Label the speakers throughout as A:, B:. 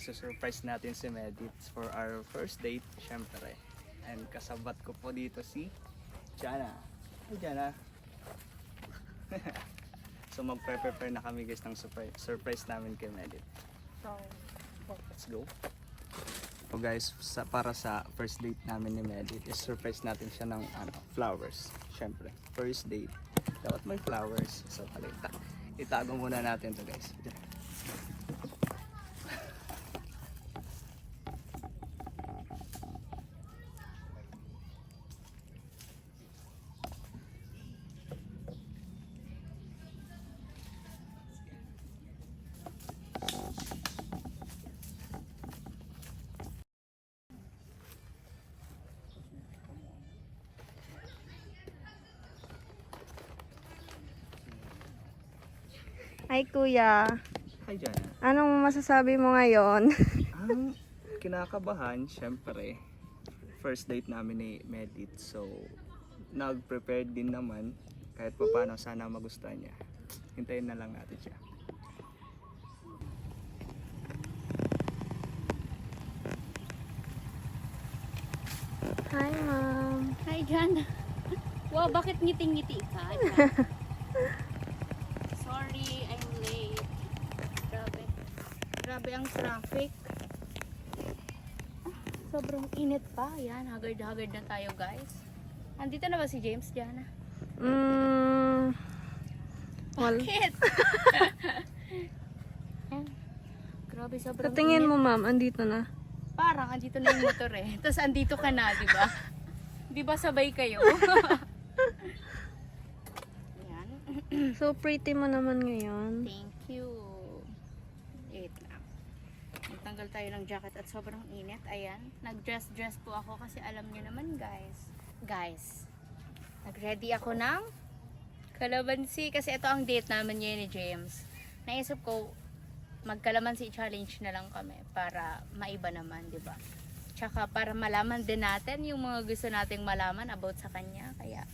A: susurprise natin si Medits for our first date, syempre. And kasabat ko po dito si Jana. Hi Jana. So mag-prepare na kami guys ng surprise namin kay Medit. Let's go. So guys, para sa first date namin ni Medit, is surprise natin siya ng flowers. Syempre, first date. Dapat may flowers. So itago muna natin to guys.
B: Hi Kuya,
A: Hi Jana.
B: anong masasabi mo ngayon?
A: Ang kinakabahan, syempre, first date namin ni Medit. So, nag-prepare din naman kahit pa paano sana magustuhan niya. Hintayin na lang natin siya.
B: Hi Ma'am.
C: Hi, Jana. Wow, bakit ngiting-ngiti ka? Sorry, I'm late. Grabe. Grabe ang traffic. Sobrang init pa. Yan, haggard-haggard na tayo, guys. Andito na ba si James, Jana? Bakit? Yan. Grabe,
B: Sa
C: sobrang
B: tingin
C: init.
B: mo Ma'am, andito na.
C: Parang andito na yung motor eh. Tapos andito ka na, di ba? Di ba sabay kayo? Yan.
B: So pretty mo naman ngayon.
C: Thank you. Wait lang. Nagtanggal tayo ng jacket at sobrang init. Ayan. Nag-dress po ako kasi alam nyo naman guys. Guys. Nag-ready ako ng kalamansi kasi ito ang date namin ngayon ni James. Naisip ko magkalamansi challenge na lang kami para maiba naman, di ba? Tsaka para malaman din natin yung mga gusto nating malaman about sa kanya. Kaya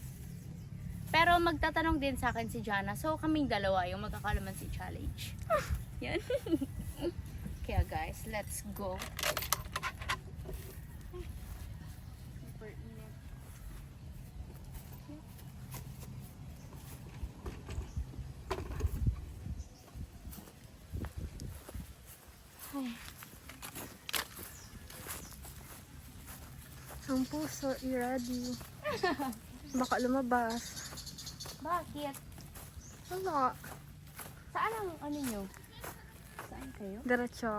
C: pero magtatanong din sa akin si Jana. So kaming dalawa yung magkakalamansi challenge. Yan. Kaya guys, let's go. Super init. Ay.
B: Ang puso, i-ready. Baka lumabas.
C: Bakit?
B: Wala.
C: Saan ang ano nyo? Saan kayo?
B: Diretso.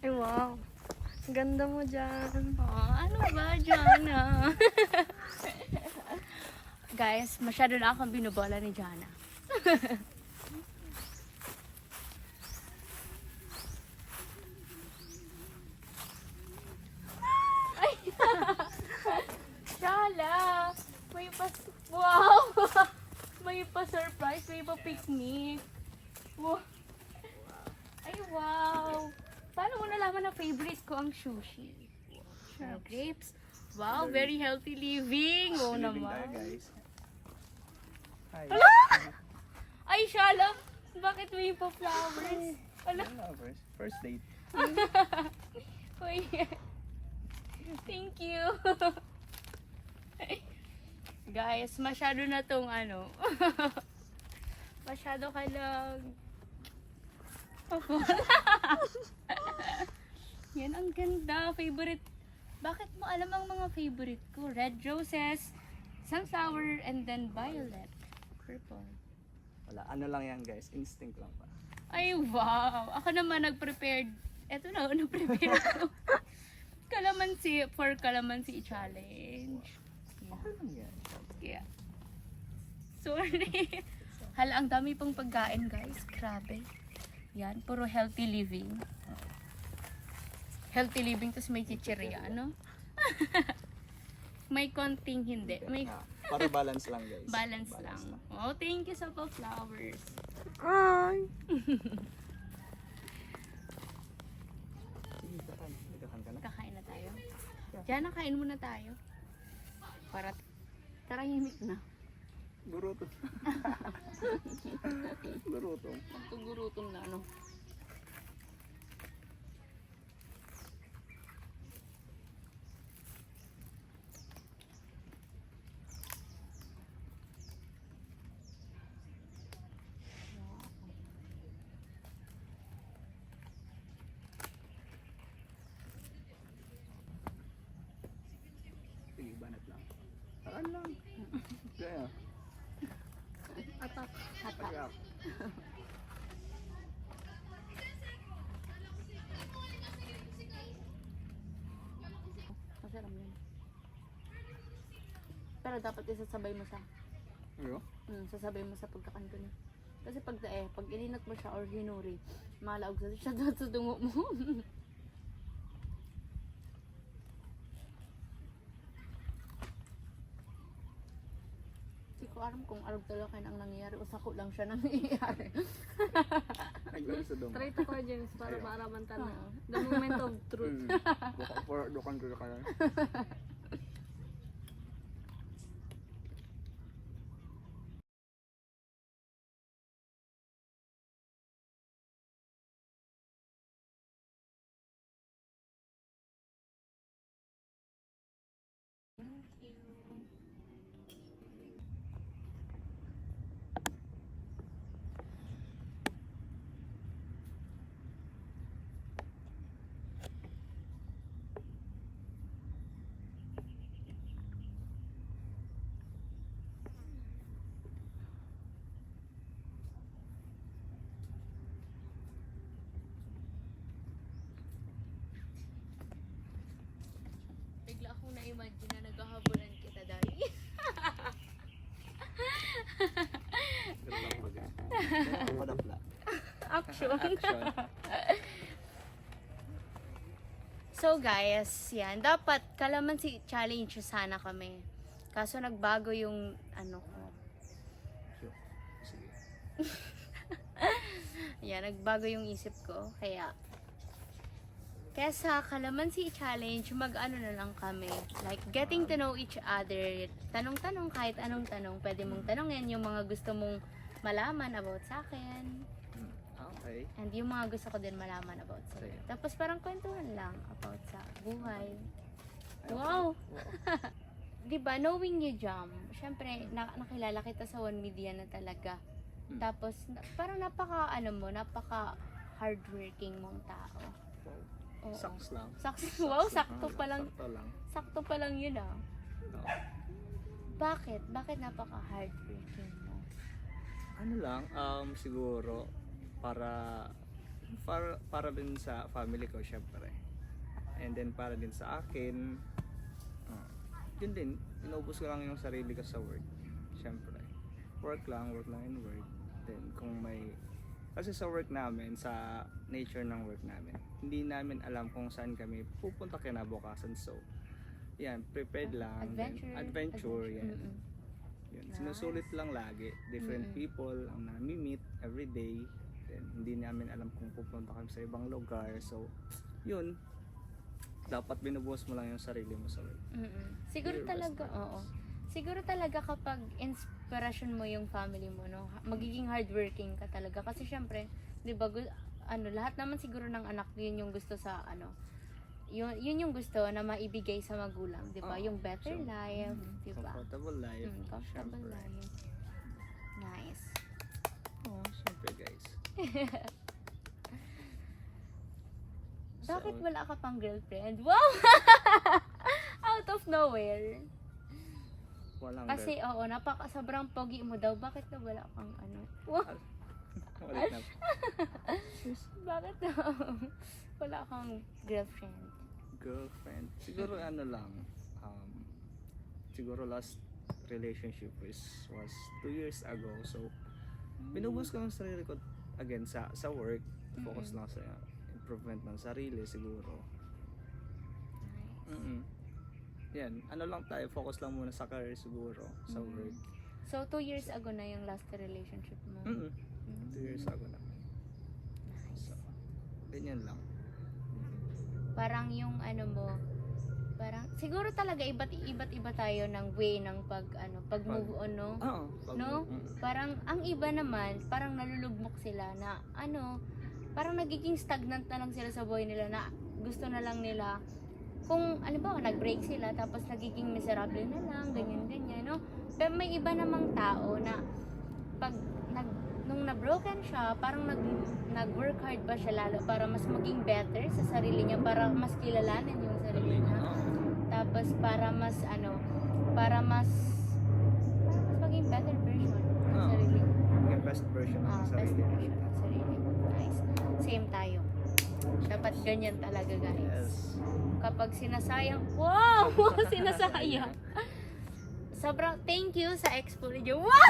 B: Ay wow. Ganda mo dyan.
C: Oh, ano ba, Jana? Guys, masyado na akong binubola ni Jana. Ay! Shala! May pa... Wow! May pa-surprise, may pa-picnic. Wow! Ay, wow! Paano mo nalaman na favorite ko ang sushi? Grapes. Wow, very healthy living. Oo
A: Living
C: naman.
A: tayo guys. Hi.
C: Ay, Shala! Bakit may pa-flowers? Ala,
A: Flowers. First date.
C: uy. Thank you. Guys, masyado na tong ano. Masyado ka lang. Yan, ang ganda. Favorite. Bakit mo alam ang mga favorite ko? Red roses, sunflower, and then violet. Purple.
A: Wala, ano lang yan guys, instinct lang pa.
C: Ay, wow. Ako naman nag-prepared. Eto na, prepare ko. Kalamansi for kalamansi challenge.
A: Okay lang yan.
C: Yeah. Sorry. Hala, ang dami pong pagkain, guys. Grabe. Yan, puro healthy living. Healthy living, tapos may chichirya, no? May konting hindi. May
A: Para balance lang guys.
C: balance lang. Oh, thank you sa pa-flowers.
B: Ay.
A: Sige, kakain. Nagkakan ka na.
C: Kakain na tayo. Diyan, nakain muna tayo. Para tarahimik na.
A: Gurutom. Gurutom.
C: Magkugurutom na, ano.
A: Daan lang. Kaya.
B: Atak.
A: Kaya.
C: Masarap yun. Pero dapat isasabay mo sa
A: Ano?
C: sasabay mo sa pagkakanto niya. Kasi pag ininat mo siya or hinuri, malaog sa siya doon sa dungo mo. Hindi ko alam kung arog talaga ang nangyayari o sako lang siya nangyayari.
A: Naglang sa dong.
B: Try to ko, James, para
A: Ayaw.
B: maaraman ta na.
C: Oo.
B: The moment of truth.
A: Dukan ko kaya.
C: Bigla akong na-imagine na naghahabulan kita, Dari.
A: Ganda ko agad. Padapla.
B: Action.
A: Action.
C: So guys, yan. Dapat kalamansi challenge sana kami. Kaso nagbago yung ano ko.
A: Sure. Sige.
C: Yan, nagbago yung isip ko. Kaya sa kalamansi challenge, mag-ano na lang kami. Like, getting to know each other. Tanong-tanong, kahit anong tanong. Pwede mong tanongin yung mga gusto mong malaman about sa akin.
A: Okay.
C: And yung mga gusto ko din malaman about sa
A: Sa'yo.
C: Tapos parang kwentuhan lang about sa buhay.
A: Ay,
C: Wow!
A: wow.
C: Diba, knowing you, Jam, syempre, nakilala kita sa One Media na talaga.
A: Mm.
C: Tapos, parang napaka hardworking mong tao.
A: Wow.
C: Oo.
A: Saks lang.
C: Wow, sakto pa lang.
A: Sakto lang.
C: Sakto pa lang yun ah.
A: No.
C: Bakit? Bakit napaka hardworking mo?
A: Ano lang, siguro para din sa family ko syempre. And then para din sa akin, yun din, inubos ko lang yung sarili ko sa work. Syempre. Work lang and work. Then kung may kasi sa work namin, sa nature ng work namin, hindi namin alam kung saan kami pupunta kinabukasan. So, yan, prepared lang. Then, adventure, yan.
C: Mm-mm.
A: Yun.
C: Nice.
A: Sinusulit lang lagi. Different
C: Mm-mm.
A: people ang nami-meet every day. Then, hindi namin alam kung pupunta kami sa ibang lugar. So, yun. Dapat binubuhos mo lang yung sarili mo sa work.
C: Mm-mm. Siguro
A: Your
C: talaga,
A: best
C: oo. Siguro talaga kapag inspiration mo yung family mo, no, magiging hardworking ka talaga. Kasi syempre, di ba, lahat naman siguro ng anak, yun yung gusto sa, yun yung gusto na maibigay sa magulang, di ba?
A: Oo.
C: Yung better
A: So,
C: life, di ba?
A: Comfortable life.
C: Comfortable
A: syempre.
C: life. Nice.
A: Oh, syempre guys.
C: Bakit
A: So,
C: wala ka pang girlfriend? Wow! Out of nowhere.
A: walang
C: Kasi, oo, sobrang pogi mo daw. Bakit na wala kang Wow!
A: Ulit na.
C: Bakit daw? Wala kang girlfriend.
A: Girlfriend. Siguro ano lang. Siguro last relationship was 2 years ago. So, binubuhos ko ng sarili ko again sa work. Focus lang sa improvement ng sarili siguro.
C: Nice.
A: Yan, ano lang tayo, focus lang muna sa career siguro, sa work.
C: So, 2 years ago na yung last relationship mo?
A: 2 years ago na. So, ganyan lang.
C: Parang yung parang, siguro talaga iba't iba tayo ng way ng pag move on, no?
A: Oo.
C: No? Parang, ang iba naman, parang nalulugmok sila na, parang nagiging stagnant na lang sila sa buhay nila na gusto na lang nila, kung, nag-break sila, tapos nagiging miserable na lang, ganyan, no? Pero may iba namang tao na, nung na-broken siya, parang nag-work hard ba siya lalo para mas maging better sa sarili niya, para mas kilalanin yung sarili niya. Tapos para mas para mas maging better version ng
A: Oo.
C: sarili.
A: Yung best version ng
C: Best
A: sarili
C: version
A: natin.
C: ng sarili. Nice. Same tayo. Dapat ganyan talaga, guys.
A: Yes.
C: Kapag sinasayang, wow! Sinasayang. Sobrang thank you sa expo niyo. Wow!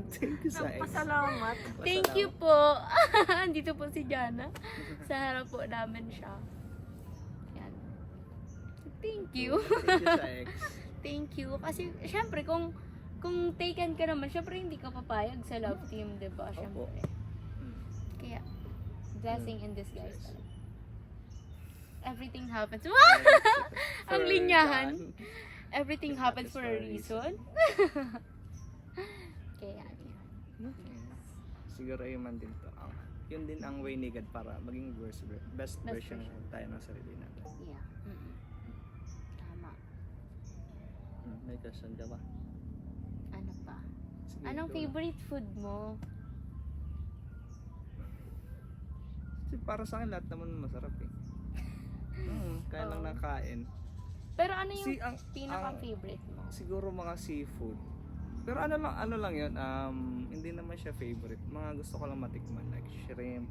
A: Thank you sa ex.
B: Pasalamat.
C: Thank you po. Andito po si Jana. Sa harap po namin siya. Yan. Thank you.
A: Thank you sa ex.
C: Thank you. Kasi, syempre, kung taken ka naman, syempre hindi ka papayag sa love team, diba? Syempre. Kaya, blessing in disguise.
A: Yes.
C: Everything happens. Wow! Ang
A: For
C: linyahan.
A: John.
C: Everything happens for a reason. Kaya, yan.
A: Siguro yun man din to. Yun din ang way ni God para maging best version
C: version.
A: tayo ng sarili natin.
C: Yeah. Tama.
A: May question ka ba?
C: Ano pa?
A: Sige,
C: Anong
A: go.
C: favorite food mo?
A: Kasi para sa akin lahat naman masarap eh. Kaya lang
C: Oo.
A: nakain.
C: Pero ano yung
A: ang
C: pinaka-favorite mo?
A: siguro mga seafood. Pero ano lang yun, hindi naman siya favorite. Mga gusto ko lang matikman like shrimp,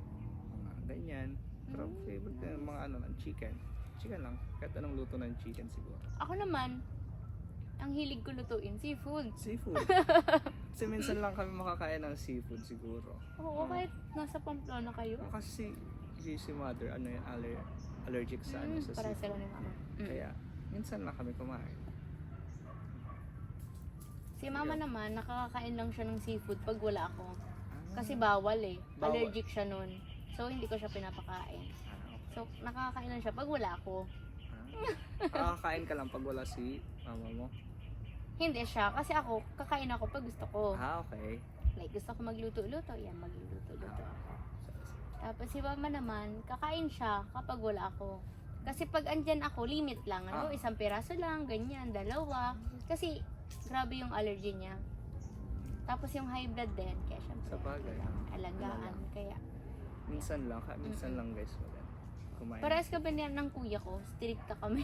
A: mga ganyan. Pero favorite ko yung mga ano lang, chicken. Chicken lang. Kahit anong luto ng chicken siguro.
C: Ako naman, ang hilig ko lutuin, seafood.
A: Seafood. Kasi minsan lang kami makakain ng seafood siguro.
C: Oo, kahit nasa Pamplona kayo.
A: Kasi si mother, ano yun, allergic sa ano sa
C: Para
A: seafood.
C: sila ni mama.
A: Kaya minsan lang kami kumain.
C: Si mama naman, nakakakain lang siya ng seafood pag wala ako.
A: Ah,
C: Kasi bawal eh.
A: Bawal.
C: Allergic siya nun. So, hindi ko siya pinapakain.
A: okay.
C: So, nakakakain lang siya pag wala ako.
A: Kakain ka lang pag wala si mama mo?
C: Hindi siya. Kasi ako, kakain ako pag gusto ko.
A: Okay.
C: Like, gusto ko magluto-luto. Yan, magluluto-luto. Tapos si mama naman, kakain siya kapag wala ako. Kasi pag andyan ako, limit lang. Ano, isang piraso lang, ganyan, dalawa. Kasi, grabe yung allergy niya. Tapos yung high blood din. Kaya syempre,
A: Sa bagay.
C: kailangan alagaan. Kaya,
A: Minsan lang guys. Kumain.
C: parehas ka ba niyan ng kuya ko? Stricta kami.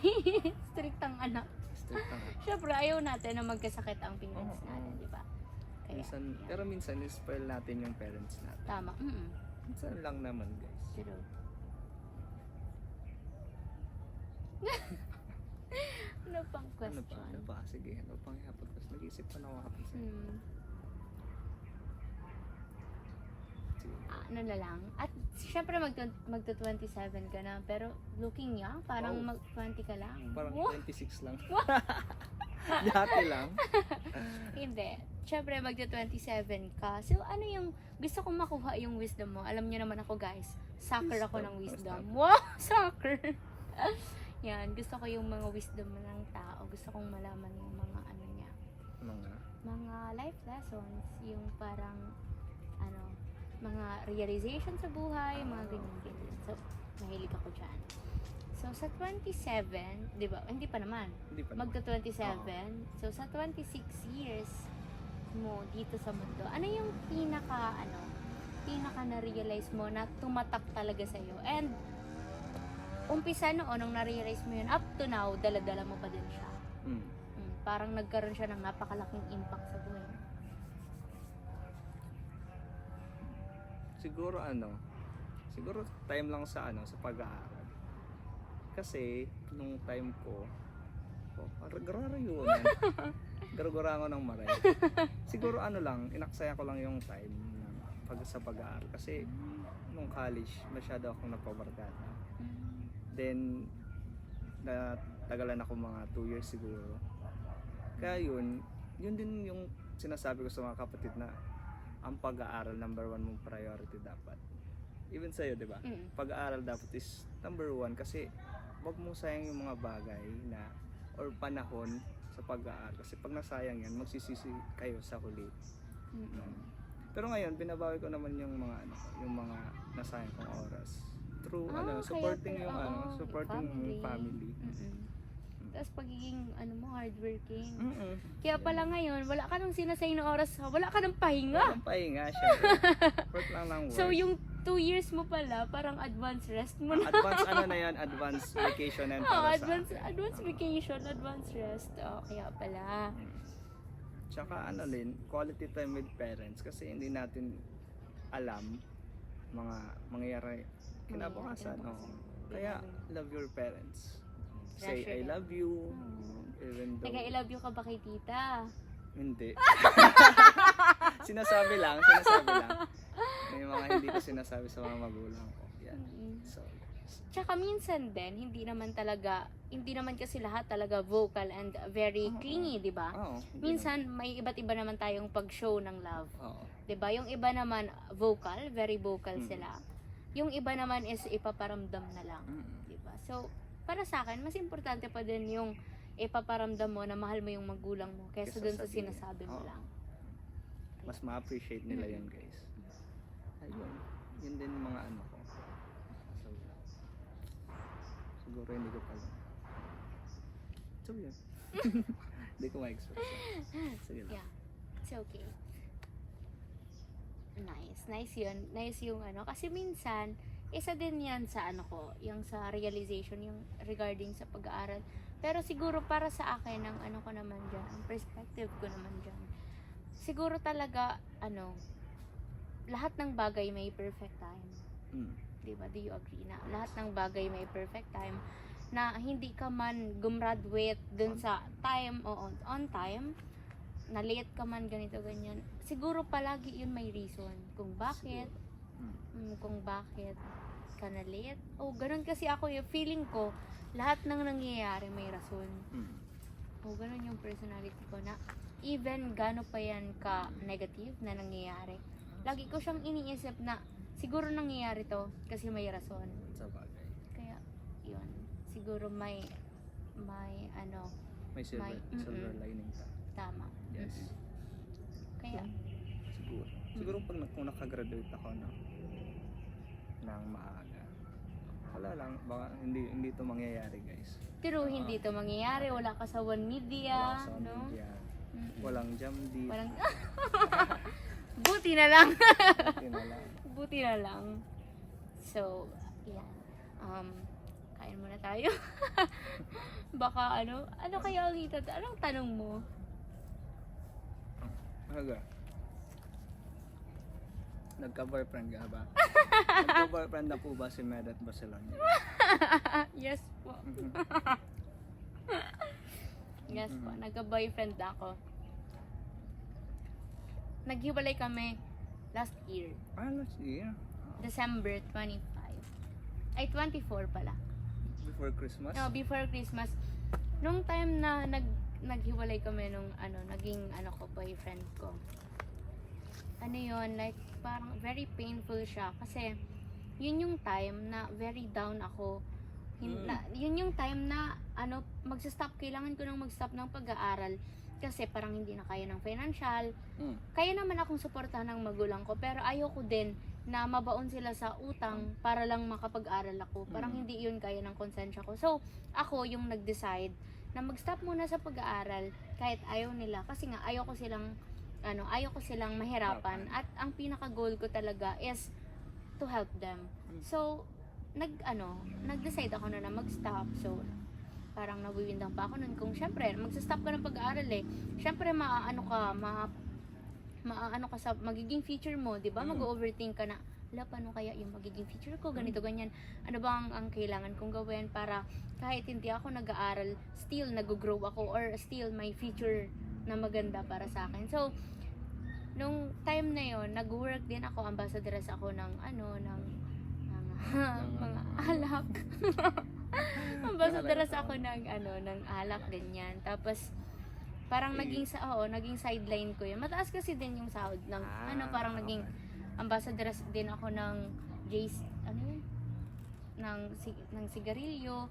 C: Striktang anak.
A: Strict lang.
C: Syempre, ayaw natin na magkasakit ang parents
A: Oo,
C: natin,
A: oo.
C: di ba? Kaya,
A: Pero minsan, spoil natin yung parents natin.
C: tama.
A: Minsan lang naman guys.
C: True. Ano pang question?
A: Ano pa? Sige, ano pang hapon? Tapos nag-isip pa na ako hapon sa'yo. Sige.
C: Ano na lang. At syempre magto-27 ka na, pero looking young, parang
A: Wow.
C: mag-20 ka lang.
A: Parang
C: Wow.
A: 26 lang. Dati lang.
C: Hindi. Syempre magto-27 ka. So ano yung gusto kong makuha yung wisdom mo? Alam niyo naman ako guys, sucker ako ng wisdom. Wow, sucker. Yan, gusto ko yung mga wisdom ng tao. Gusto kong malaman yung mga ano niya. Mga life lessons, yung parang ano, mga realization sa buhay, mga ganyan. So, mahilig ako dyan. So, sa 27, di ba? Hindi pa naman.
A: Hindi pa naman.
C: Magto-27. So, sa 26 years mo dito sa mundo, ano yung pinaka na-realize mo na tumatak talaga sa'yo? And, umpisa noon, nung na-realize mo yun, up to now, dala-dala mo pa din siya. Parang nagkaroon siya ng napakalaking impact sa buhay mo.
A: Siguro time lang sa sa pag-aaral. Kasi nung time ko, garagara ng maray. Siguro inaksaya ko lang yung time sa pag-aaral kasi nung college masyado akong napabarkada. Then natagalan ako mga 2 years siguro. Kaya yun din yung sinasabi ko sa mga kapatid na ang pag-aaral number 1 mong priority dapat. Even sa'yo, di ba? Pag-aaral dapat is number 1 kasi wag mong sayang yung mga bagay na or panahon sa pag-aaral kasi pag nasayang yan, magsisisi kayo sa huli. Pero ngayon, binabawi ko naman yung mga nasayang kong oras through supporting yung family.
C: Tapos pagiging, hardworking.
A: Mm-mm.
C: Kaya pala ngayon, wala ka nang sinasay na oras, wala ka nang pahinga.
A: Walang pahinga, syempre. Work lang ng work.
C: So, yung 2 years mo pala, parang advance rest mo na.
A: Advance ano na yan, advance vacation na yan
C: Oh,
A: para
C: advance
A: sa akin.
C: vacation, advance rest. Oh, kaya pala.
A: Tsaka ano din, quality time with parents kasi hindi natin alam mga mangyayari kinabukasan.
C: Mangyayari
A: Oo. Kaya love your parents. Say
C: Treasure
A: I
C: them.
A: love you even though
C: Nag-I love you ka ba kay tita?
A: hindi. Sinasabi lang. May mga hindi ko sinasabi sa mga magulang ko. Yan. So,
C: Tsaka minsan din, hindi naman kasi lahat talaga vocal and very clingy, di ba?
A: oo.
C: Minsan, may iba't iba naman tayong pag-show ng love.
A: Oo.
C: 'Di ba? Yung iba naman vocal, very vocal
A: Mm.
C: sila. Yung iba naman is ipaparamdam na lang,
A: Mm.
C: 'di ba? So, para sa akin, mas importante pa din yung ipaparamdam mo na mahal mo yung magulang mo kaysa
A: Kaysa
C: dun sa
A: sabihin.
C: sinasabi mo
A: Oo.
C: lang.
A: Mas ma-appreciate nila yun, guys. Ayun. Yun din yung mga ano ko. So, siguro hindi ko pala. So, yun. Hindi ko ma-express. Sige lang.
C: Yeah. It's okay. Nice yun. Nice yung kasi minsan, isa din yan sa yung sa realization, yung regarding sa pag-aaral. Pero siguro para sa akin, ang ko naman dyan, ang perspective ko naman dyan, siguro talaga, lahat ng bagay may perfect time.
A: Mm.
C: Diba? Do you agree na lahat ng bagay may perfect time, na hindi ka man gumraduate dun sa time o on time, na late ka man ganito ganyan, siguro palagi yun may reason kung bakit kung bakit ka na late o ganun. Kasi ako yung feeling ko lahat ng nangyayari may rason.
A: Mm.
C: O ganun yung personality ko, na even gano pa yan ka negative na nangyayari, lagi ko siyang iniisip na siguro nangyayari to kasi may rason.
A: Sa bagay.
C: Kaya yun, siguro may
A: May silver,
C: May-
A: silver lining ta.
C: tama.
A: Yes.
C: Kaya
A: Siguro. Siguro kung nakagraduate ako ng maaga. Wala lang, baka hindi to mangyayari, guys.
C: pero hindi to mangyayari, wala ka sa One Media,
A: Wala sa
C: no?
A: media.
C: Mm-mm.
A: Walang jam deal.
C: Walang buti na lang.
A: Buti na lang.
C: Buti na lang. So, yan. Kain muna tayo. Baka ano kaya ang anong tanong mo?
A: Haga. Nagka-boyfriend ka ba? Nagka-boyfriend na po ba si Medet Barcelona?
C: Yes po.
A: Mhm.
C: Yes po. Nagka-boyfriend ako. Naghiwalay kami last year.
A: Last year.
C: December 25. Ay, 24 pala.
A: Before Christmas?
C: No, before Christmas. Nung time na naghiwalay kami nung naging ko, boyfriend ko. Yun, like, parang very painful siya. Kasi, yun yung time na very down ako. Yun yung time na, kailangan ko nang mag-stop ng pag-aaral. Kasi parang hindi na kaya ng financial. Kaya naman akong suportahan ng magulang ko. Pero ayoko din na mabaon sila sa utang para lang makapag-aral ako. Parang hindi yun kaya ng konsensya ko. So, ako yung nag-decide na mag-stop muna sa pag-aaral kahit ayaw nila. Kasi nga, ayoko silang mahirapan. At ang pinaka-goal ko talaga is to help them. So, nag-decide ako na mag-stop. So, parang nawiwindang pa ako nun. Kung syempre, mag-stop ka ng pag-aaral syempre, maano ka sa magiging future mo, di ba? Mag-overthink ka na, paano kaya yung magiging future ko? Ganito, ganyan. Ano ba ang kailangan kong gawin para kahit hindi ako nag-aaral, still nag-grow ako or still may future na maganda para sa akin. So, nung time na yon, nag-work din ako, ambassadoress ako ng mga alak. Ambassadoress ako ng alak, ganyan. Tapos parang naging sideline ko yun. Mataas kasi din yung sahod ng parang naging ambassadoress din ako ng ng sigarilyo.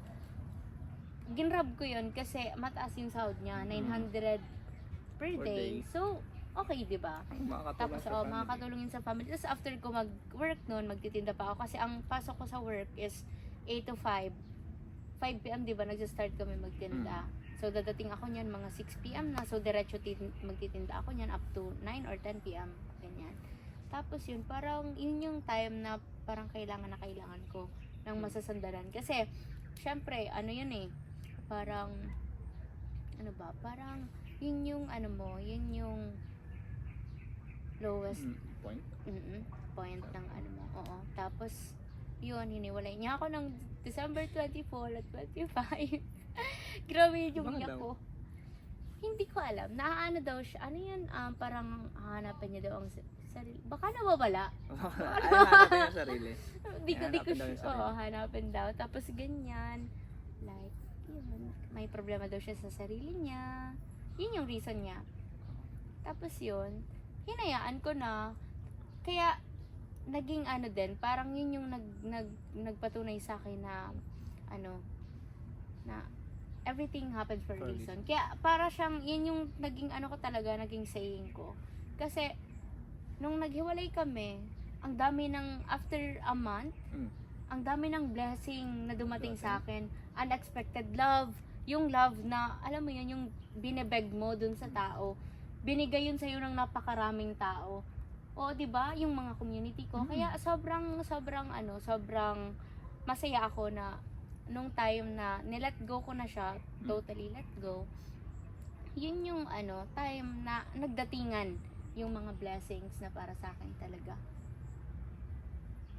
C: Ginrab ko yun kasi mataas yung sahod niya, 900 per day. So, okay, di ba? Tapos, makakatulong yun sa family. Tapos, after ko mag-work noon, magtitinda pa ako. Kasi, ang pasok ko sa work is 8 to 5. 5 p.m. di ba, nagsa-start kami magtinda. So, dadating ako niyan mga 6 p.m. na. So, diretso magtitinda ako niyan up to 9 or 10 p.m. Ganyan. Tapos yun, parang yun yung time na parang kailangan na kailangan ko ng masasandalan. Kasi, syempre, ano yun eh, parang, ano ba, parang, yun yung, ano mo, yun yung lowest
A: Point?
C: point ng ano mo. Oo. Tapos, yun, hiniwalay niya ako ng December 24 at 25. Grabe yung
A: Bakit
C: iyak
A: daw?
C: ko. Hindi ko alam. Naaano daw siya. Ano yan? Parang hahanapin niya daw ang sarili. Baka nawawala.
A: Ay, hanapin yung sarili.
C: Di ko
A: Hanapin daw yung sarili.
C: oo, hanapin daw. Tapos ganyan. Like, yun. May problema daw siya sa sarili niya. Yun yung reason niya. Tapos yun, hinayaan ko na. Kaya, naging ano din, parang yun yung nagpatunay sa akin na, ano, na everything happens for a
A: For a
C: reason. Kaya, para siyang, yun yung naging ano ko talaga, naging saying ko. Kasi, nung naghiwalay kami, ang dami ng, after a month, ang dami ng blessing na dumating sa akin. Unexpected love. Yung love na, alam mo yun, yung binebeg mo dun sa tao. Binigay yun sa'yo ng napakaraming tao. O, di ba yung mga community ko. Kaya sobrang masaya ako na nung time na nilet go ko na siya, totally let go. Yun yung time na nagdatingan yung mga blessings na para sa akin talaga.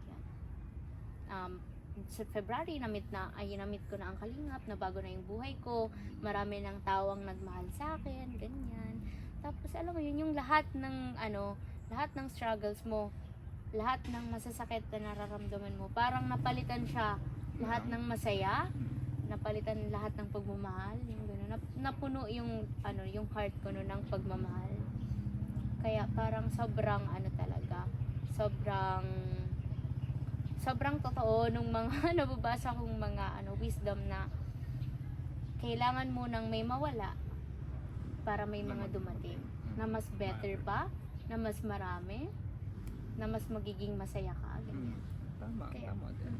C: Yan. Sa February, namit ko na ang Kalingap, na bago na yung buhay ko, marami ng tawang nagmahal sa akin, ganyan. Tapos alam mo yun, yung lahat ng struggles mo, lahat ng masasakit na nararamdaman mo, parang napalitan siya lahat ng masaya, napalitan lahat ng pagmamahal, yung gano'n, napuno yung yung heart ko no ng pagmamahal. Kaya parang sobrang talaga, sobrang totoo nung mga nababasa kong mga wisdom na kailangan mo nang may mawala para may mga dumating na mas better pa, na mas marami, na mas magiging masaya ka. Ganyan.
A: Tama,
C: Kaya,
A: tama din.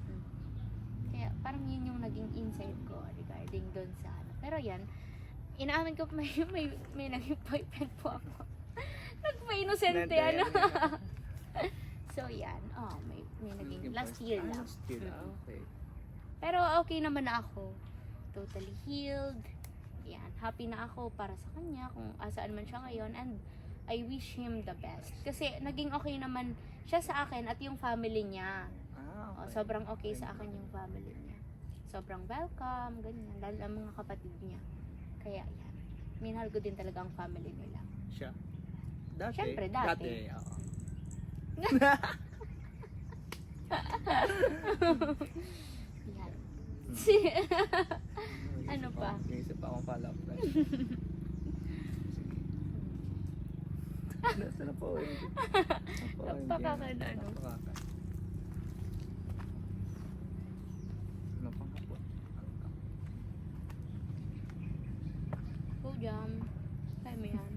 C: Kaya parang yun yung naging insight ko regarding doon sa Pero yan, inaamin ko may naging boyfriend po ako. Nagpa-inosente So yan, may naging last year lang.
A: Last year lang, okay.
C: Pero okay naman na ako. Totally healed. Yan, happy na ako para sa kanya kung asaan man siya ngayon, and I wish him the best. Kasi naging okay naman siya sa akin at yung family niya.
A: Okay.
C: Sobrang okay sa akin yung family niya. Sobrang welcome, ganyan. Lalo ang mga kapatid niya. Kaya yan. Minahal ko din talaga ang family nila.
A: Siya? Dati?
C: Siyempre, dati.
A: Oo.
C: Yan. Ano pa?
A: Naisip pa akong follow-up na. Sige. Nasa na po eh.
C: Napakaka na, ano?
A: Napakaka. Napakapot.
C: Go jam. Kaya mo yan.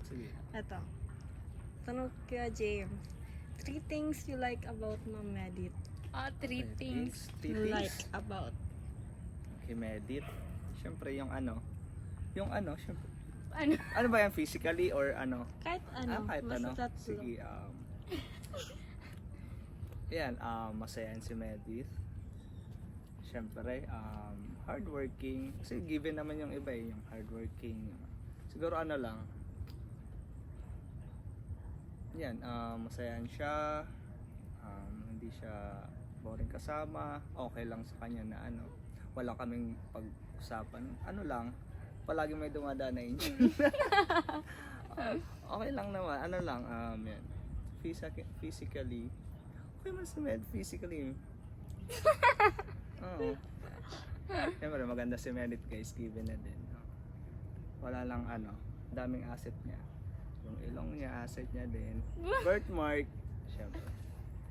A: Sige.
D: Eto. Tanong kaya James. 3 things you like about Ma'am Medit.
C: 3 things.
D: You like about.
A: Okay, medit. Siyempre yung siyempre.
C: Ano?
A: Ano ba yan? Physically or ano?
D: Kahit ano.
A: Kahit
D: basta
A: ano.
D: tatlo.
A: Sige, yan, masaya yan si Medith. Siyempre, hardworking. Kasi given naman yung iba yung hardworking. Siguro lang. Yan, masayahan siya. Hindi siya boring kasama. Okay lang sa kanya na wala kaming pag-usapan. Palagi may dumadaan na engine. Okay lang naman. Yan. Physically. Okay man si Med, physically. Oo. Siyempre, maganda si Medit guys, given na din. Wala lang daming asset niya. Yung ilong niya, asset niya din. Birthmark. Siyempre.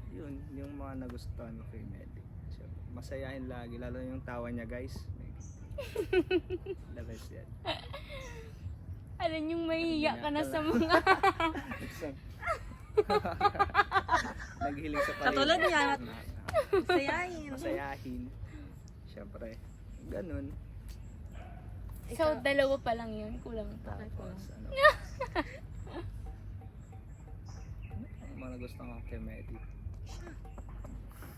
A: Yun, yung mga nagustuhan ko kay Medit. Siyempre, masayahin lagi, lalo yung tawa niya guys. The best yan.
C: Alam yung mahihiya ka na sa mga...
A: Naghiling sa paligid.
D: Katulad niya. Sayahin.
A: Masayahin. syempre, ganun.
C: So, dalawa pa lang yun. Kulang pa.
A: Tapos, ano, ang mga gusto ko kay Medi.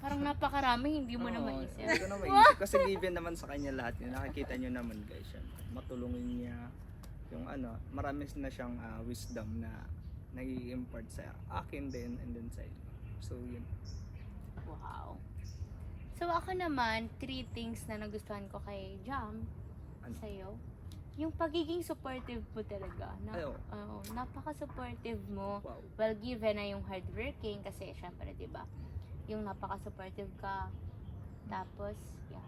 C: Parang napakarami, hindi mo na
A: Oo,
C: maisip.
A: Hindi ko na maisip kasi given naman sa kanya lahat yun. Nakikita nyo naman guys, syempre. Matulungin niya yung ano, marami na siyang wisdom na nai-impart sa akin din and then sa inyo. So yun.
C: Wow. So, ako naman, 3 things na nagustuhan ko kay Jam,
A: Ano?
C: sa'yo. Yung pagiging supportive mo talaga.
A: Ay, oo.
C: Napaka-supportive mo.
A: Wow.
C: Well, given na yung hardworking, kasi syempre, di ba? Yung napaka-supportive ka. Tapos, yeah.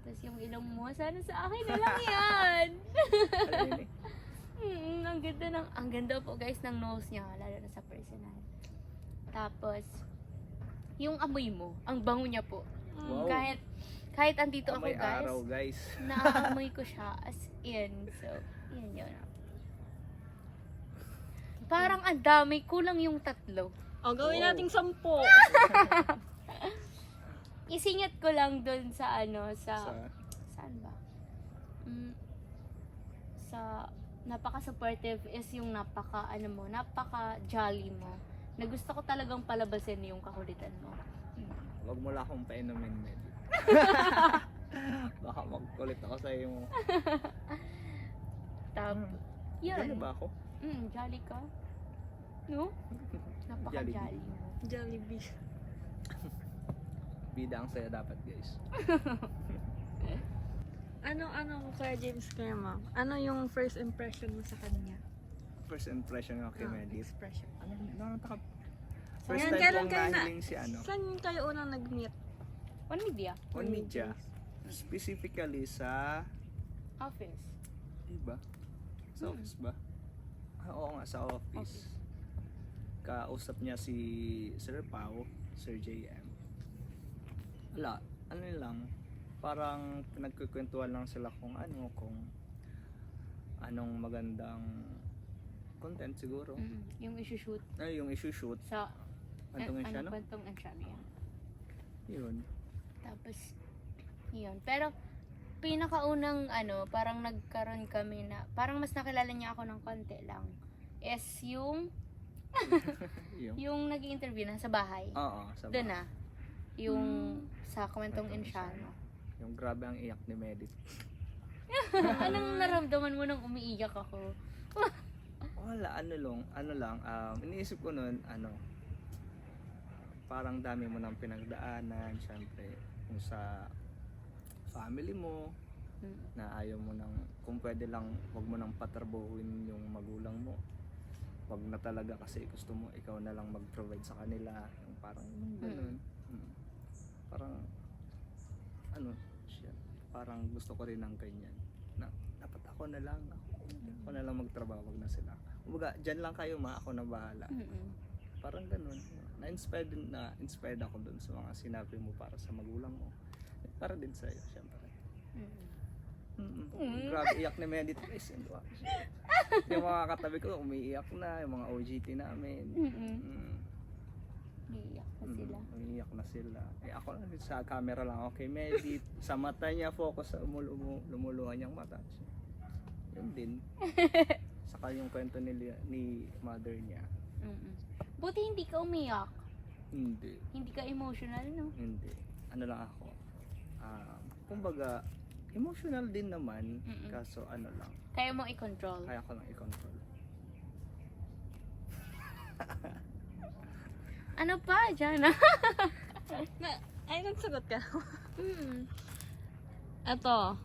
C: Tapos yung ilong mo, sana sa akin na lang yan.
A: Ano yun eh?
C: Ang ganda po guys ng nose niya, lalo na sa personal. Tapos, yung amoy mo, ang bango niya po.
A: Wow.
C: Kahit andito ako
A: May
C: guys,
A: araw guys.
C: naaamoy ko siya as in. So, yun. Parang ang dami, kulang yung 3.
D: O, gawin
A: Wow.
D: nating 10.
C: Isingit ko lang dun sa
A: Sa,
C: saan ba? Sa napaka-supportive is yung napaka-jolly mo. Na gusto ko talagang palabasin yung kakulitan mo.
A: wag mo lang akong painumin, Medi. Baka magkulit ako sa iyo.
C: Tapos, yun.
A: Ano ba ako?
C: Jolly ka. No? Napaka-jolly mo.
D: Jollibee.
A: Bida ang saya dapat guys.
D: Ano Kuya James kaya ma'am? Ano yung first impression mo sa kanya?
A: First impression ko kay Medi.
D: Expression.
A: Ano taka? First
D: Ayan,
A: time
D: kailan
A: kong
D: kayo na-
A: nahiling si ano.
D: Saan kayo unang nag-meet?
C: One media.
A: On media. Specifically sa
C: Office.
A: iba? Sa office ba? Oo nga, sa office. Kausap niya si Sir Pao, Sir JM. Wala, ano lang, parang nagkukwentuhan lang sila kung anong magandang content siguro.
C: Yung issue-shoot
A: Ay, yung issue-shoot.
C: sa
A: Antong siya, no?
C: Kwentong Enchano yan.
A: Yun.
C: Tapos, yun. Pero, pinakaunang parang nagkaroon kami na, parang mas nakilala niya ako ng konti lang, is yung nag-i-interview na sa bahay.
A: Oo, sa
C: Doon na. Yung sa Kwentong
A: Kwentong
C: Enchano.
A: Yung grabe ang iyak ni Medit.
C: Anong naramdaman mo nang umiiyak ako?
A: Wala, ano lang, iniisip ko nun, parang dami mo nang pinagdaanan, syempre, kung sa family mo, na ayaw mo nang, kung pwede lang, wag mo nang patrabahuin yung magulang mo. Wag na talaga kasi gusto mo, ikaw na lang mag-provide sa kanila, yung parang ganun. Parang, parang gusto ko rin ng ganyan, na dapat ako na lang magtrabaho, wag na sila. Kumbaga, dyan lang kayo ako na bahala. Parang ganun. Na-inspired ako dun sa mga sinabi mo para sa magulang mo. Para din sa'yo, syempre. Grabe, iyak ni Medit guys. Yung mga katabi ko, umiiyak na. Yung mga OGT namin.
C: Umiiyak na sila.
A: Umiiyak na sila. Ako lang sa camera lang ako kay Medit. Sa mata niya, focus sa lumuluhan niyang mata. Yun din. Saka yung kwento ni mother niya.
C: Buti hindi ka umiyak.
A: Hindi.
C: Hindi ka emotional, no?
A: Hindi. Ano lang ako. Kumbaga, emotional din naman. Kaso ano lang.
C: Kaya mo i-control.
A: Kaya ko lang i-control.
C: Ano pa, Jana?
D: Ay, nagsagot ka. Eto.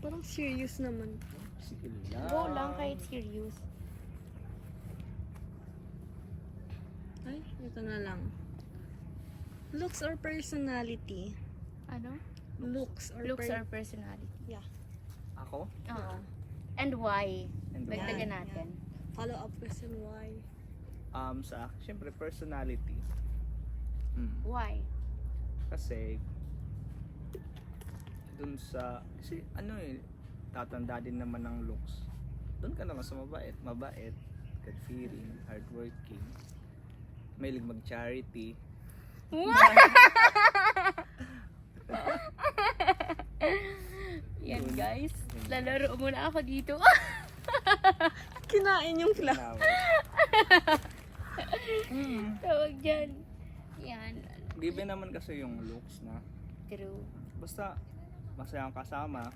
D: Parang serious naman.
A: Sige lang.
C: Go lang kahit serious.
D: Ay, ito na lang. Looks or personality?
C: Ano?
D: Looks or
C: Looks or personality.
D: Yeah.
A: Ako?
C: Oo. And why?
A: And why?
C: Dagdagan natin.
D: Follow up question why?
A: Sa akin, syempre personality.
C: Why?
A: Kasi dun sa tatanda din naman ng looks. Doon ka naman sa mabait, good feeling, hardworking, mahilig mag-charity.
C: Yan guys. Lalaro muna ako dito.
D: Kinain yung flower.
A: Flower.
C: Tawag dyan. Yan.
A: Given naman kasi yung looks na.
C: True.
A: Basta masayang kasama.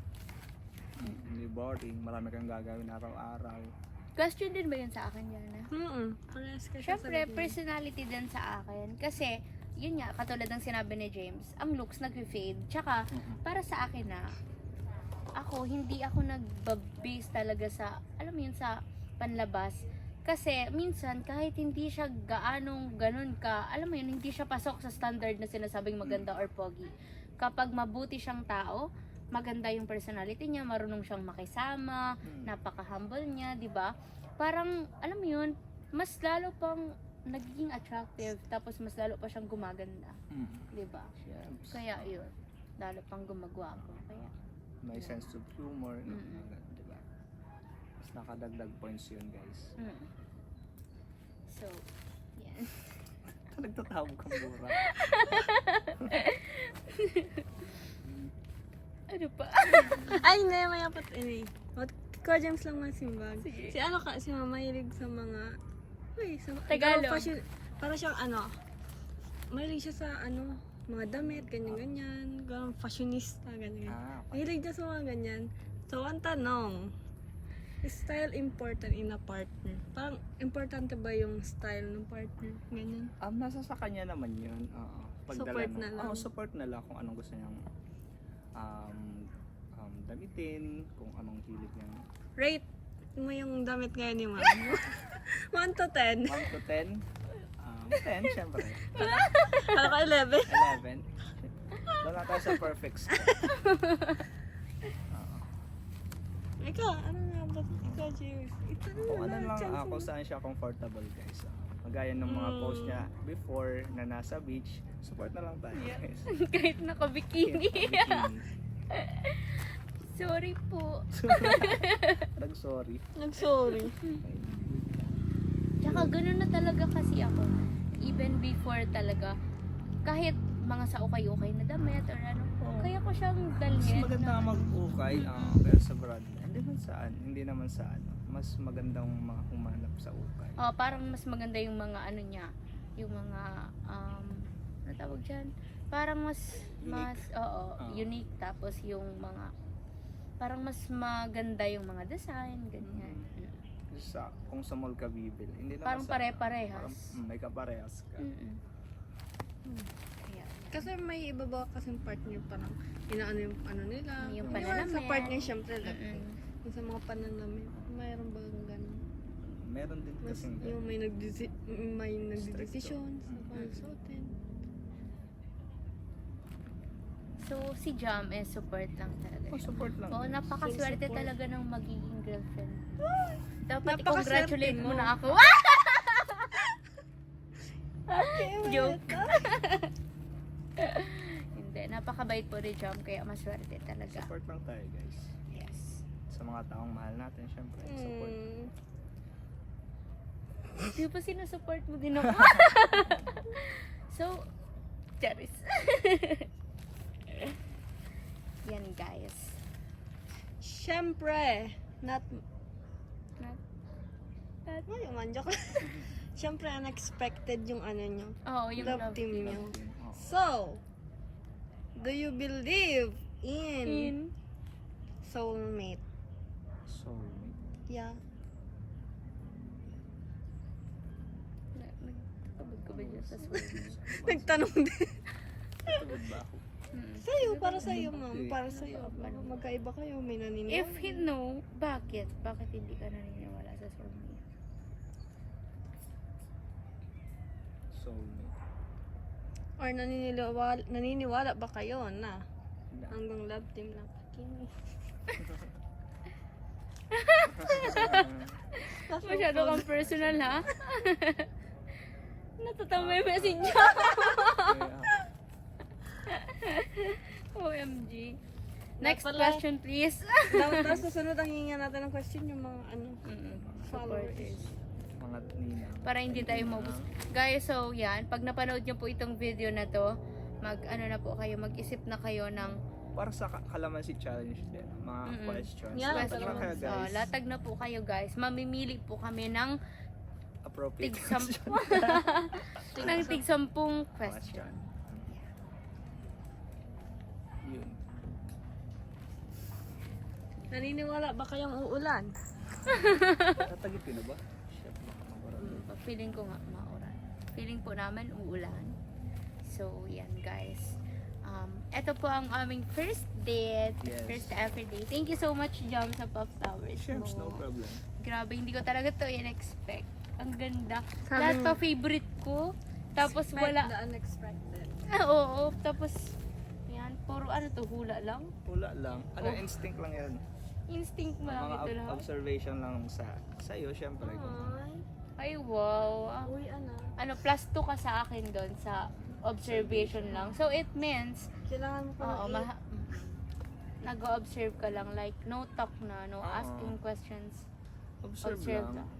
A: Hindi boring. Marami kang gagawin araw-araw.
C: Question din ba yun sa akin, Jana?
D: Parehas ka siya
C: Siyempre,
D: sa
C: personality din sa akin. Kasi, yun nga, katulad ng sinabi ni James, ang looks nag-fade. Tsaka, para sa akin na, hindi ako nag-base talaga sa, alam mo yun, sa panlabas. Kasi, minsan, kahit hindi siya gaanong ganun ka, alam mo yun, hindi siya pasok sa standard na sinasabing maganda or pogi. Kapag mabuti siyang tao, maganda yung personality niya, marunong siyang makisama, napaka-humble niya, di ba? Parang, alam mo yun, mas lalo pang nagiging attractive, tapos mas lalo pa siyang gumaganda, di ba?
A: Yes.
C: Kaya yun, lalo pang gumagwapo. Kaya,
A: May sense of humor. No? Diba? Mas nakadagdag points yun, guys.
C: So, yan.
A: Nagtatawag kang mura.
C: Ano pa?
D: Ay, hindi. May apat. Ikaw, James lang masimbag.
C: Sige.
D: Si Mama mahilig sa mga... Uy, sa...
C: Tagalog.
D: ikaw, fashion, para siyang mahilig siya sa mga damit, ganyan-ganyan. Ganyan, fashionista, ganyan.
A: Okay.
D: Mahilig niya sa mga ganyan. So, ang tanong, is style important in a partner? Parang, importante ba yung style ng partner? Ganyan.
A: Nasa sa kanya naman yun.
D: Support na lang.
A: Support na lang kung anong gusto niyang damitin, kung anong hilig niyang.
D: Rate mo yung damit ngayon ni Mama. 1 to 10.
A: 1 to 10? 10, syempre.
D: Kala ko 11.
A: 11. Doon na tayo sa perfect score.
D: Ikaw, ano nga ba? Ikaw, James.
A: Kung ano lang, kung saan siya comfortable, guys. Magaya ng mga post niya before na nasa beach, support na lang tayo, guys.
C: Kahit naka-bikini.
A: Bikini.
C: Sorry po.
A: Nag-sorry.
D: Nag-sorry.
C: Tsaka ganun na talaga kasi ako. Even before talaga, kahit mga sa ukay-ukay na damit or ano, kaya ko siyang
A: Mas
C: dalhin.
A: maganda nga mag-ukay kaya sa brand. Hindi naman sa mas magandang mga humanap sa ukay.
C: Parang mas maganda yung mga ano niya, yung mga ano tawag dyan? Parang mas unique, tapos yung mga parang mas maganda yung mga design, ganyan.
A: Kung sa mall ka bibili, hindi naman
C: Parang
A: sa
C: pare-parehas.
A: parang, may kaparehas ka.
C: Kaya,
D: Kasi may iba ba kasing partner parang inaano yung ano nila.
C: Yung
D: Sa
C: pananamit.
D: partner syempre lang.
C: Mm-mm.
D: Yung sa mga pananamit, mayroon ba ganun?
A: Meron din
D: Mas
A: kasing
D: yung may nagdedesisyon sa pagsuotin.
C: So, si Jam support lang talaga siya.
A: support lang.
C: Oo, napakaswerte
D: Support.
C: talaga ng magiging girlfriend. Dapat
D: Napakaswerte
C: i-congratulate mo
D: mo.
C: na ako. Joke. Hindi, napakabait po ni Jam, kaya maswerte talaga.
A: Support lang tayo, guys.
C: Yes.
A: Sa mga taong mahal natin, syempre, support.
C: Di ba sinusupport mo din ako? So, Charis. Yan guys.
D: Syempre, not
C: Not-
D: ay, manjak. Syempre, unexpected yung ano nyo.
C: Oo, yung
D: Love
C: love
D: team
C: team.
D: nyo. So, do you believe in soulmate?
A: Soulmate.
D: Yeah.
C: Nagtabag ko ba dyan sa soulmate?
D: Nagtanong din.
A: Tugod ba ako?
D: Sa'yo, para sa'yo, ma'am. Para sa'yo. Magkaiba kayo, may naniniwala.
C: If he no, bakit? Bakit hindi ka naniniwala sa soulmate?
A: Soulmate.
D: Or naniniwala ba kayo na hanggang love team lang? Kimi.
C: Masyado kang personal, ha? Natatama yung message niya. OMG. Next
D: Pala.
C: question, please.
D: Tapos susunod ang hihinga natin ng question yung mga followers.
C: Supporters.
A: Mga nina.
C: Para hindi tayo maubos. Guys, so yan, pag napanood nyo po itong video na to, ano na po kayo, mag-isip na kayo ng
A: Para sa Kalamansi Challenge din, mga
C: Mm-mm.
A: questions.
D: Yeah,
A: Latag lang kayo,
C: questions.
A: guys.
C: Latag na po kayo guys. Mamimili po kami ng
A: Appropriate
C: tig-sampu. ng tig-sampung question.
A: question. Yun.
D: Naniniwala ba kayong uulan?
A: Tatagip yun na ba? Shit, baka mabarang.
C: Feeling ko nga maulan. Feeling po namin uulan. So, yan guys. Ito po ang aming first date.
A: Yes.
C: First ever date. Thank you so much, Jam, sa Puff Flowers
A: Sherms, no
C: mo.
A: problem.
C: Grabe, hindi ko talaga to in-expect. Ang ganda.
D: Sabi
C: Lahat
D: mo-
C: pa favorite ko. Tapos
D: Expect
C: wala.
D: the unexpected.
C: Oo. Tapos, yan. Puro ano to, hula lang.
A: Wala lang. Ano,
C: Oh.
A: instinct lang yan.
C: Instinct mo lang
A: Mga
C: ito lang.
A: observation lang sa iyo, syempre.
C: Ay, wow.
D: Uy, ano?
C: Ano, plus 2 ka sa akin doon sa observation lang. So, it means,
D: Kailangan mo pa
C: oo,
D: ng
C: nag-observe ka lang. Like, no talk na, no
A: Oo.
C: asking questions.
A: Observe,
C: Observe
A: lang.
C: lang.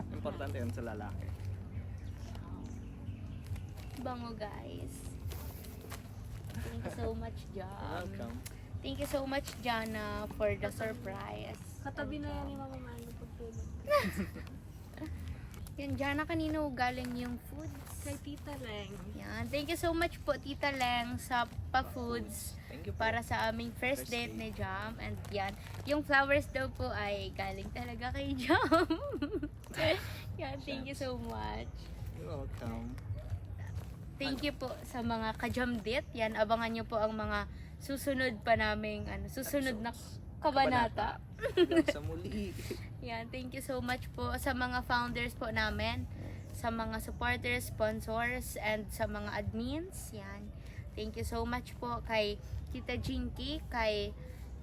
A: Importante yun sa lalaki.
C: Bango, guys. Thank you so much, Jam.
A: Welcome.
C: Thank you so much, Jana, for the surprise.
D: Katabi na yan ni Mama Mano pagtulog.
C: Yan, Jana, kanino galing yung foods?
D: Kay Tita Leng.
C: Yan. Thank you so much po, Tita Leng, sa pa-foods.
A: Thank you po.
C: Para sa aming first
A: First
C: date
A: date.
C: ni Jam. And yan, yung flowers daw po ay galing talaga kay Jam. Yan, thank you so much.
A: You're welcome.
C: Thank you po sa mga ka-Jam date. Yan, abangan nyo po ang mga susunod pa naming, susunod na kabanata.
A: Hanggang sa muli.
C: Yan, thank you so much po sa mga founders po namin, sa mga supporters, sponsors, and sa mga admins. Yan. Thank you so much po kay Tita Jinky, kay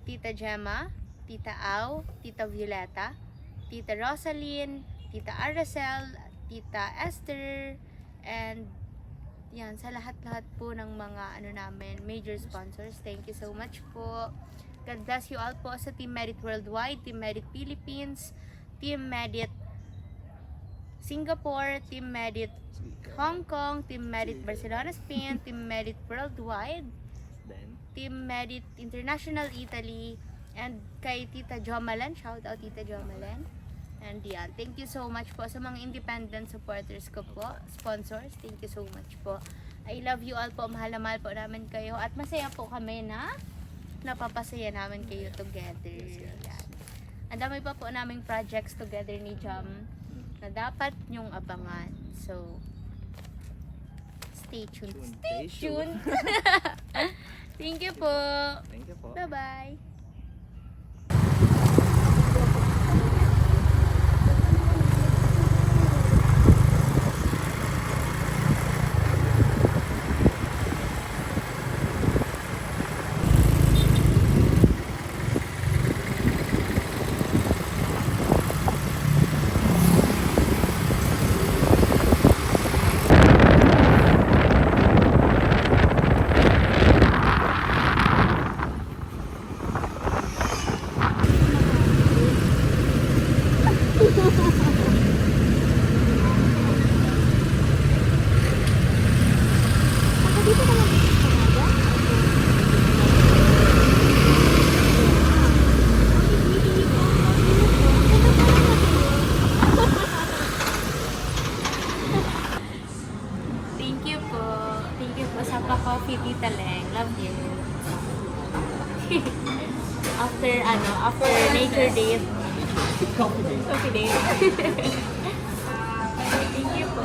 C: Tita Gemma, Tita Au, Tita Violeta, Tita Rosaline, Tita Aracel, Tita Esther, and yan, sa lahat-lahat po ng mga namin, major sponsors. Thank you so much po. God bless you all po sa Team Merit Worldwide, Team Merit Philippines, Team Merit Singapore, Team Merit Hong Kong, Team Merit Barcelona, Spain, Team Merit Worldwide,
A: Then,
C: Team Merit International Italy, and kay Tita Jomalan. Shout out Tita Jomalan. And yan, thank you so much po sa mga independent supporters ko po, sponsors. Thank you so much po. I love you all po. Mahal na mahal po namin kayo. At masaya po kami na napapasaya namin kayo together. Yan. Ang dami pa po naming projects together ni Jam na dapat nyong abangan. So, stay tuned. Stay tuned. Thank you po.
A: Thank you po.
C: Bye-bye. Thank you po. Thank you po sa pa-coffee, Tita Leng. Love you. after nature date. Coffee date. Thank you po.